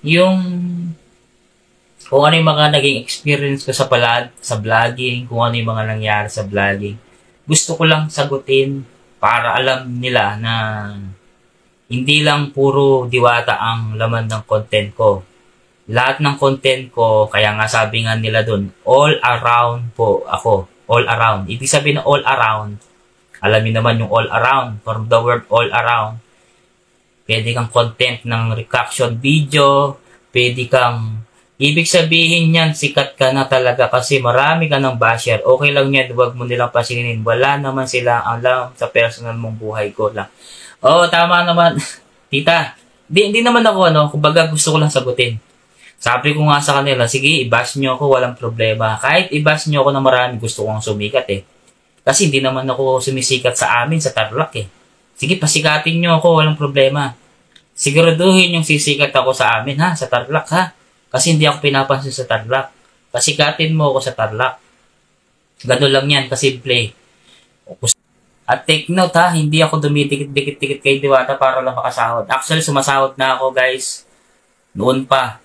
yung kung ano yung mga naging experience ko sa vlogging, kung ano yung mga nangyari sa vlogging. Gusto ko lang sagutin para alam nila na hindi lang puro diwata ang laman ng content ko. Lahat ng content ko, kaya nga sabi nga nila dun, all around po ako. All around. Ibig sabihin na all around, alam niyo naman yung all around, from the word all around. Pwede kang content ng reaction video, pwede kang, ibig sabihin yan, sikat ka na talaga kasi marami ka ng basher. Okay lang yan, huwag mo nilang pansinin. Wala naman sila alam sa personal mong buhay ko lang. Oo, tama naman. Tita, di naman ako, kumbaga gusto ko lang sagutin. Sabi ko nga sa kanila, sige, i-bash nyo ako, walang problema. Kahit i-bash nyo ako na marami, gusto kong sumikat eh. Kasi hindi naman ako sumisikat sa amin, sa Tarlac eh. Sige, pasikatin nyo ako, walang problema. Siguraduhin yung sisikat ako sa amin ha, sa Tarlac ha. Kasi hindi ako pinapansin sa Tarlac. Pasikatin mo ako sa Tarlac. Ganun lang yan, kasimple. At take note ha, hindi ako dumidikit-dikit kay Diwata para lang makasahod. Actually, sumasahod na ako guys. Noon pa.